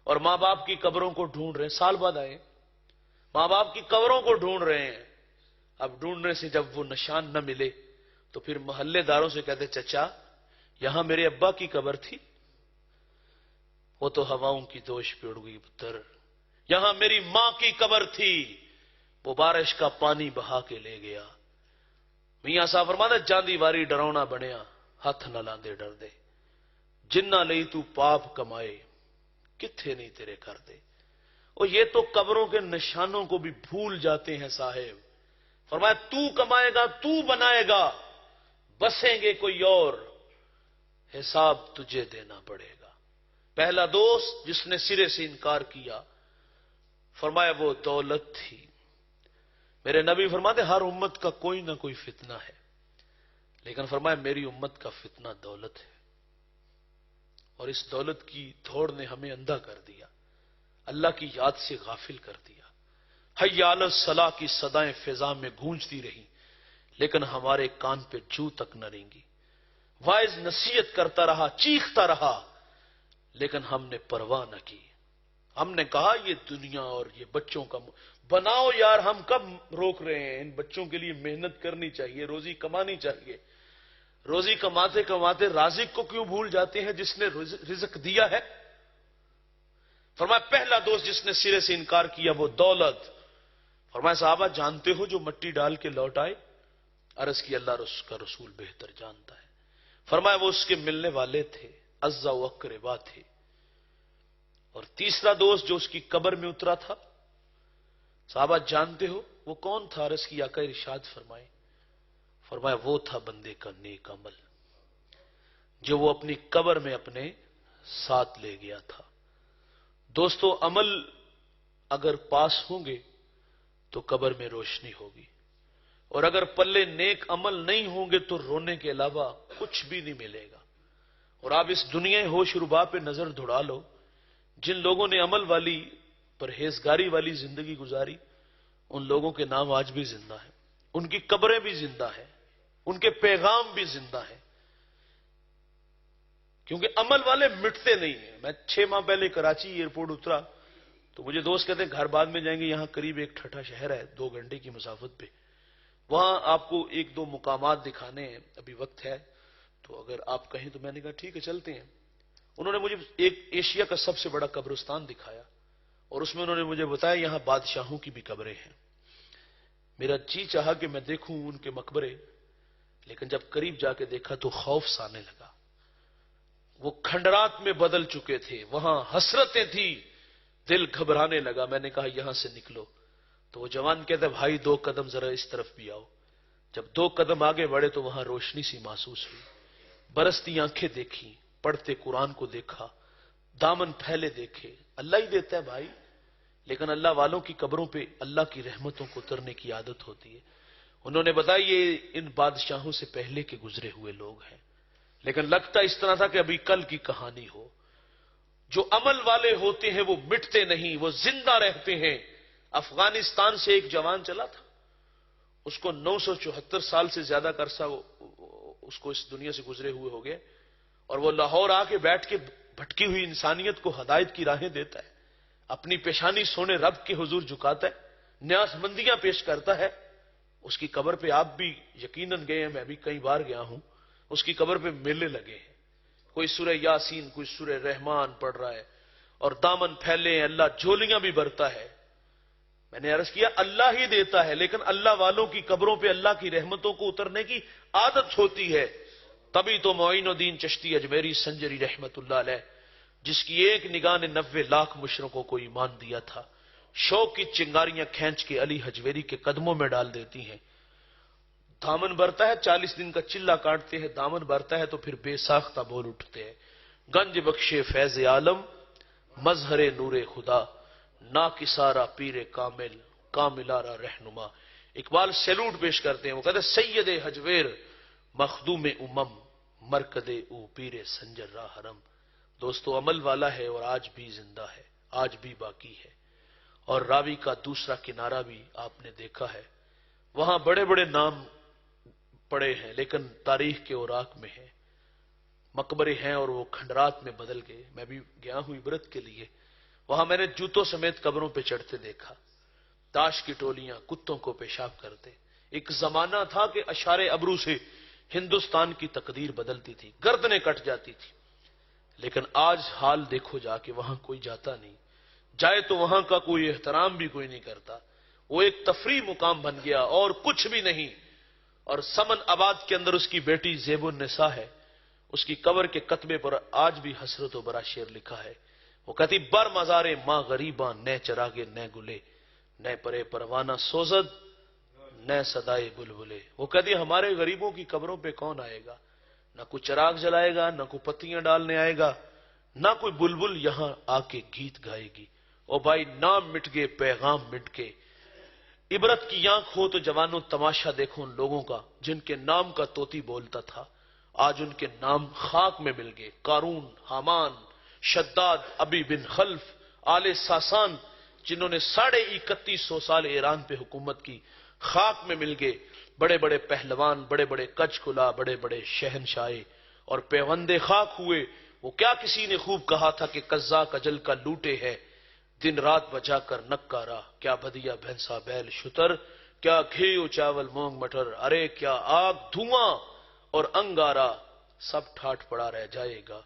اور ماں باپ کی قبروں کو ڈھونڈ رہے ہیں. سال بعد آئے، ماں باپ کی قبروں کو ڈھونڈ رہے ہیں. اب ڈھونڈنے سے جب وہ نشان نہ ملے تو پھر محلے داروں سے کہتے چچا یہاں میرے ابا کی قبر تھی. وہ تو ہواؤں کی دوش پہ اڑ گئی پتر. یہاں میری ماں کی قبر تھی، وہ بارش کا پانی بہا کے لے گیا. میاں صاحب فرماتے جاندی واری ڈرونا بنیا، ہاتھ نہ لاندے ڈر دے. جنہ لئی تو پاپ کمائے، کتھے نہیں تیرے کر دے. اور یہ تو قبروں کے نشانوں کو بھی بھول جاتے ہیں صاحب. فرمایا تو کمائے گا، تو بنائے گا، بسیں گے کوئی اور، حساب تجھے دینا پڑے گا. پہلا دوست جس نے سرے سے انکار کیا فرمایا وہ دولت تھی. میرے نبی فرماتے ہر امت کا کوئی نہ کوئی فتنہ ہے، لیکن فرمایا میری امت کا فتنہ دولت ہے. اور اس دولت کی دوڑ نے ہمیں اندھا کر دیا، اللہ کی یاد سے غافل کر دیا. حی علی الصلاح کی صدائیں فضا میں گونجتی رہی لیکن ہمارے کان پہ جو تک نہ رینگی. واعظ نصیحت کرتا رہا، چیختا رہا، لیکن ہم نے پرواہ نہ کی. ہم نے کہا یہ دنیا اور یہ بچوں کا بناؤ یار، ہم کب روک رہے ہیں؟ ان بچوں کے لیے محنت کرنی چاہیے، روزی کمانی چاہیے. روزی کماتے کماتے رازق کو کیوں بھول جاتے ہیں جس نے رزق دیا ہے؟ فرمایا پہلا دوست جس نے سرے سے انکار کیا وہ دولت. فرمایا صحابہ جانتے ہو جو مٹی ڈال کے لوٹ آئے؟ عرض کی اللہ کا رسول بہتر جانتا ہے. فرمایا وہ اس کے ملنے والے تھے، عزا و اقربا تھے. اور تیسرا دوست جو اس کی قبر میں اترا تھا، صحابہ جانتے ہو وہ کون تھا؟ عرض کی آقا ارشاد فرمائے. فرمایا وہ تھا بندے کا نیک عمل جو وہ اپنی قبر میں اپنے ساتھ لے گیا تھا. دوستو عمل اگر پاس ہوں گے تو قبر میں روشنی ہوگی، اور اگر پلے نیک عمل نہیں ہوں گے تو رونے کے علاوہ کچھ بھی نہیں ملے گا. اور آپ اس دنیا ہوش ربا پہ نظر دوڑا لو، جن لوگوں نے عمل والی پرہیزگاری والی زندگی گزاری ان لوگوں کے نام آج بھی زندہ ہیں، ان کی قبریں بھی زندہ ہیں، ان کے پیغام بھی زندہ ہیں، کیونکہ عمل والے مٹتے نہیں ہیں. میں 6 ماہ پہلے کراچی ایئرپورٹ اترا تو مجھے دوست کہتے ہیں گھر بعد میں جائیں گے، یہاں قریب ایک ٹھٹھا شہر ہے 2 گھنٹے کی مسافت پہ، وہاں آپ کو 1-2 مقامات دکھانے ہیں، ابھی وقت ہے تو اگر آپ کہیں تو میں نے کہا ٹھیک ہے چلتے ہیں۔ انہوں نے مجھے ایک ایشیا کا سب سے بڑا قبرستان دکھایا اور اس میں انہوں نے مجھے بتایا یہاں بادشاہوں کی بھی قبریں ہیں۔ میرا جی چاہا کہ میں دیکھوں ان کے مقبرے، لیکن جب قریب جا کے دیکھا تو خوف سانے لگا۔ وہ کھنڈرات میں بدل چکے تھے، وہاں حسرتیں تھی، دل گھبرانے لگا۔ میں نے کہا یہاں سے نکلو، تو وہ جوان کہتا ہے بھائی 2 قدم ذرا اس طرف بھی آؤ۔ جب 2 قدم آگے بڑھے تو وہاں روشنی سی محسوس ہوئی، برستی آنکھیں دیکھی، پڑھتے قرآن کو دیکھا، دامن پھیلے دیکھے۔ اللہ ہی دیتا ہے بھائی، لیکن اللہ والوں کی قبروں پہ اللہ کی رحمتوں کو اترنے کی عادت ہوتی ہے۔ انہوں نے بتایا یہ ان بادشاہوں سے پہلے کے گزرے ہوئے لوگ ہیں، لیکن لگتا اس طرح تھا کہ ابھی کل کی کہانی ہو۔ جو عمل والے ہوتے ہیں وہ مٹتے نہیں، وہ زندہ رہتے ہیں۔ افغانستان سے ایک جوان چلا تھا، اس کو 974 سال سے زیادہ کا عرصہ اس کو اس دنیا سے گزرے ہوئے ہو گئے، اور وہ لاہور آ کے بیٹھ کے بھٹکی ہوئی انسانیت کو ہدایت کی راہیں دیتا ہے، اپنی پیشانی سونے رب کے حضور جھکاتا ہے، نیاز مندیاں پیش کرتا ہے۔ اس کی قبر پہ آپ بھی یقیناً گئے ہیں، میں بھی کئی بار گیا ہوں، اس کی قبر پہ میلے لگے ہیں، کوئی سورہ یاسین کوئی سورہ رحمان پڑھ رہا ہے، اور دامن پھیلے ہیں، اللہ جھولیاں بھی برتا ہے۔ میں نے عرض کیا اللہ ہی دیتا ہے، لیکن اللہ والوں کی قبروں پہ اللہ کی رحمتوں کو اترنے کی عادت ہوتی ہے۔ تبھی تو معین الدین چشتی اجمیری سنجری رحمت اللہ علیہ، جس کی ایک نگاہ نے 90 لاکھ مشرکوں کو ایمان دیا تھا، شوق کی چنگاریاں کھینچ کے علی حجویری کے قدموں میں ڈال دیتی ہیں۔ دامن برتا ہے، 40 دن کا چلہ کاٹتے ہیں، دامن برتا ہے تو پھر بے ساختہ بول اٹھتے ہیں۔ گنج بخشے فیض عالم مظہر نور خدا، نا کسارا پیر کامل کاملارا رہنما۔ اقبال سیلوٹ پیش کرتے ہیں، وہ کہتے ہیں سید حجویر مخدوم امم مرکد او پیر سنجر را حرم۔ دوستو عمل والا ہے اور آج بھی زندہ ہے، آج بھی باقی ہے۔ اور راوی کا دوسرا کنارہ بھی آپ نے دیکھا ہے، وہاں بڑے بڑے نام پڑے ہیں لیکن تاریخ کے اوراق میں ہیں، مقبرے ہیں اور وہ کھنڈرات میں بدل گئے۔ میں بھی گیا ہوں عبرت کے لیے، وہاں میں نے جوتوں سمیت قبروں پہ چڑھتے دیکھا، تاش کی ٹولیاں کتوں کو پیشاب کرتے۔ ایک زمانہ تھا کہ اشار ابرو سے ہندوستان کی تقدیر بدلتی تھی، گردنیں کٹ جاتی تھی، لیکن آج حال دیکھو جا کے وہاں کوئی جاتا نہیں، جائے تو وہاں کا کوئی احترام بھی کوئی نہیں کرتا، وہ ایک تفریح مقام بن گیا اور کچھ بھی نہیں۔ اور سمن آباد کے اندر اس کی بیٹی زیب النساء ہے، اس کی قبر کے کتبے پر آج بھی حسرت و برا شعر لکھا ہے، وہ کہتی بر مزارے ماں غریباں نہ چراغے نہ گلے، نہ پرے پروانہ سوزد نہ صدائے بلبلے۔ وہ کہتی ہمارے غریبوں کی قبروں پہ کون آئے گا، نہ کوئی چراغ جلائے گا، نہ کوئی پتیاں ڈالنے آئے گا، نہ کوئی بلبل یہاں آ کے گیت گائے گی۔ او بھائی نام مٹ گئے پیغام مٹ گئے۔ عبرت کی آنکھ ہو تو جوانوں تماشا دیکھو ان لوگوں کا جن کے نام کا طوطی بولتا تھا، آج ان کے نام خاک میں مل گئے۔ قارون، حامان، شداد، ابی بن خلف، آل ساسان، جنہوں نے 3150 سال ایران پہ حکومت کی، خاک میں مل گئے۔ بڑے بڑے پہلوان، بڑے بڑے کچ کلا، بڑے بڑے شہنشاہ اور پیوندے خاک ہوئے۔ وہ کیا کسی نے خوب کہا تھا کہ قزاق اجل کا لوٹے ہے، دن رات بجا کر نکارا، کیا بدیا بھینسا بیل شتر، کیا گھی چاول مونگ مٹر، ارے کیا آگ دھواں اور انگارا، سب ٹھاٹ پڑا رہ جائے گا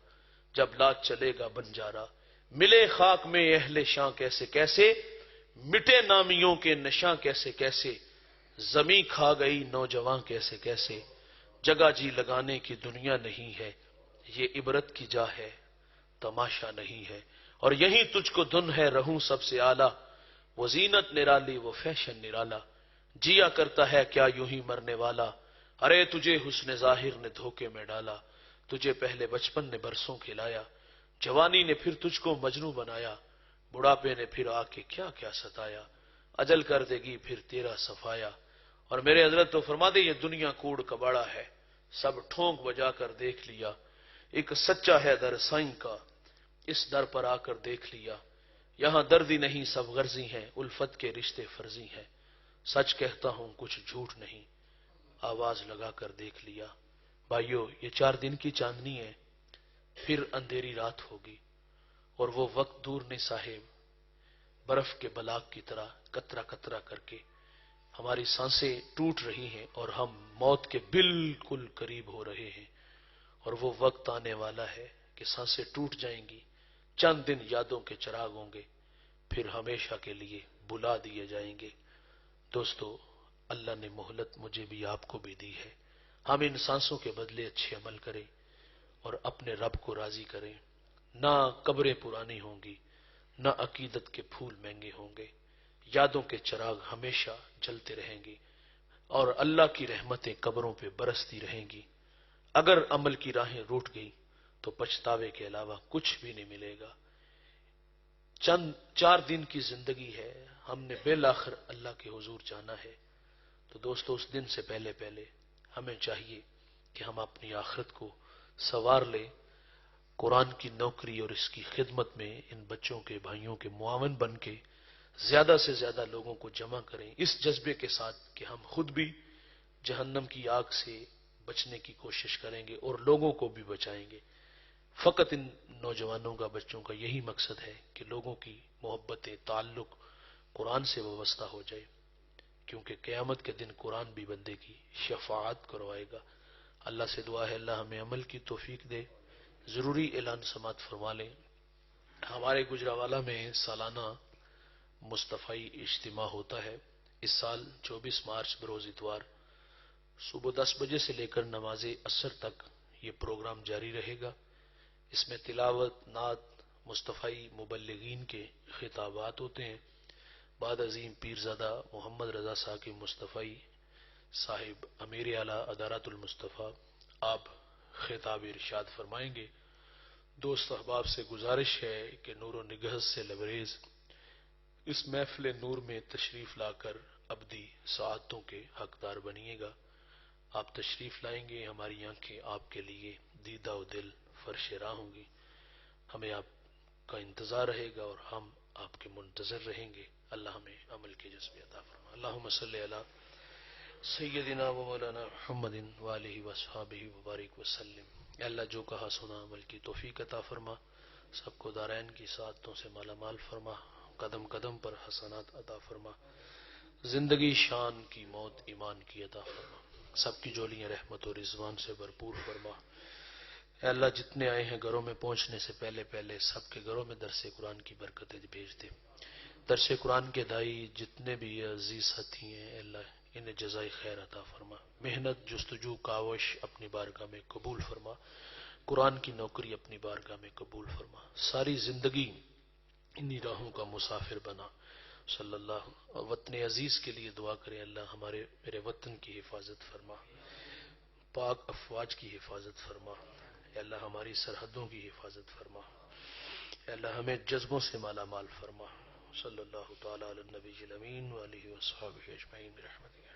جب لاج چلے گا بنجارا۔ ملے خاک میں اہل شاں کیسے کیسے، مٹے نامیوں کے نشاں کیسے کیسے، زمیں کھا گئی نوجوان کیسے کیسے، جگہ جی لگانے کی دنیا نہیں ہے، یہ عبرت کی جا ہے تماشا نہیں ہے۔ اور یہیں تجھ کو دھن ہے رہوں سب سے اعلیٰ، وہ زینت نرالی وہ فیشن نرالا، جیا کرتا ہے کیا یوں ہی مرنے والا، ارے تجھے حسن ظاہر نے دھوکے میں ڈالا، تجھے پہلے بچپن نے برسوں کھلایا، جوانی نے پھر تجھ کو مجنوں بنایا، بڑھاپے نے پھر آ کے کیا کیا ستایا، اجل کر دے گی پھر تیرا صفایا۔ اور میرے حضرت تو فرما دے یہ دنیا کوڑ کباڑا ہے، سب ٹھونک بجا کر دیکھ لیا، ایک سچا ہے در سائیں کا، اس در پر آ کر دیکھ لیا، یہاں دردی نہیں سب غرضی ہیں، الفت کے رشتے فرضی ہیں، سچ کہتا ہوں کچھ جھوٹ نہیں، آواز لگا کر دیکھ لیا۔ بھائیو یہ 4 دن کی چاندنی ہے، پھر اندھیری رات ہوگی، اور وہ وقت دور نہیں صاحب، برف کے بلاک کی طرح قطرہ قطرہ کر کے ہماری سانسیں ٹوٹ رہی ہیں اور ہم موت کے بالکل قریب ہو رہے ہیں، اور وہ وقت آنے والا ہے کہ سانسیں ٹوٹ جائیں گی، چند دن یادوں کے چراغ ہوں گے، پھر ہمیشہ کے لیے بلا دیے جائیں گے۔ دوستو، اللہ نے مہلت مجھے بھی آپ کو بھی دی ہے، ہم ان سانسوں کے بدلے اچھے عمل کریں اور اپنے رب کو راضی کریں۔ نہ قبریں پرانی ہوں گی، نہ عقیدت کے پھول مہنگے ہوں گے، یادوں کے چراغ ہمیشہ جلتے رہیں گی، اور اللہ کی رحمتیں قبروں پہ برستی رہیں گی۔ اگر عمل کی راہیں روٹ گئی تو پچھتاوے کے علاوہ کچھ بھی نہیں ملے گا۔ چند 4 دن کی زندگی ہے، ہم نے بالآخر اللہ کے حضور جانا ہے، تو دوستو اس دن سے پہلے پہلے ہمیں چاہیے کہ ہم اپنی آخرت کو سنوار لیں، قرآن کی نوکری اور اس کی خدمت میں ان بچوں کے بھائیوں کے معاون بن کے زیادہ سے زیادہ لوگوں کو جمع کریں، اس جذبے کے ساتھ کہ ہم خود بھی جہنم کی آگ سے بچنے کی کوشش کریں گے اور لوگوں کو بھی بچائیں گے۔ فقط ان نوجوانوں کا، بچوں کا یہی مقصد ہے کہ لوگوں کی محبت تعلق قرآن سے وابستہ ہو جائے، کیونکہ قیامت کے دن قرآن بھی بندے کی شفاعت کروائے گا۔ اللہ سے دعا ہے اللہ ہمیں عمل کی توفیق دے۔ ضروری اعلان سماعت فرما لیں، ہمارے گجرانوالہ میں سالانہ مصطفی اجتماع ہوتا ہے۔ اس سال 24 مارچ بروز اتوار صبح 10 بجے سے لے کر نماز عصر تک یہ پروگرام جاری رہے گا۔ اس میں تلاوت، نعت، مصطفی مبلغین کے خطابات ہوتے ہیں۔ بعد عظیم پیرزادہ محمد رضا ثاقب مصطفی صاحب امیر اعلیٰ ادارت المصطفیٰ آپ خطاب ارشاد فرمائیں گے۔ دوست احباب سے گزارش ہے کہ نور و نگہت سے لبریز اس محفل نور میں تشریف لا کر ابدی سعادتوں کے حقدار بنیے گا۔ آپ تشریف لائیں گے، ہماری آنکھیں آپ کے لیے دیدہ و دل فرش راہ ہوں گی، ہمیں آپ کا انتظار رہے گا اور ہم آپ کے منتظر رہیں گے۔ اللہ ہمیں عمل کے جذبے عطا فرما۔ اللہم صلی علی سیدنا و مولانا محمد وآلہ وصحابہ وبارک وسلم۔ اے اللہ جو کہا سنا عمل کی توفیق عطا فرما، سب کو دارین کی سعادتوں سے مالا مال فرما، قدم قدم پر حسنات عطا فرما، زندگی شان کی، موت ایمان کی عطا فرما، سب کی جولیاں رحمت و رضوان سے بھرپور فرما۔ اے اللہ جتنے آئے ہیں گھروں میں پہنچنے سے پہلے پہلے سب کے گھروں میں درس قرآن کی برکتیں بھیج دے۔ درس قرآن کے دائی جتنے بھی عزیز ساتھی ہیں اے اللہ انہیں جزائے خیر عطا فرما، محنت جستجو کاوش اپنی بارگاہ میں قبول فرما، قرآن کی نوکری اپنی بارگاہ میں قبول فرما، ساری زندگی انہی راہوں کا مسافر بنا۔ صلی اللہ وطن عزیز کے لیے دعا کریں، اللہ ہمارے میرے وطن کی حفاظت فرما، پاک افواج کی حفاظت فرما، اے اللہ ہماری سرحدوں کی حفاظت فرما، اے اللہ ہمیں جذبوں سے مالا مال فرما۔ صلی اللہ تعالی علی النبی الامین وآلہ وصحبہ اجمعین برحمتک۔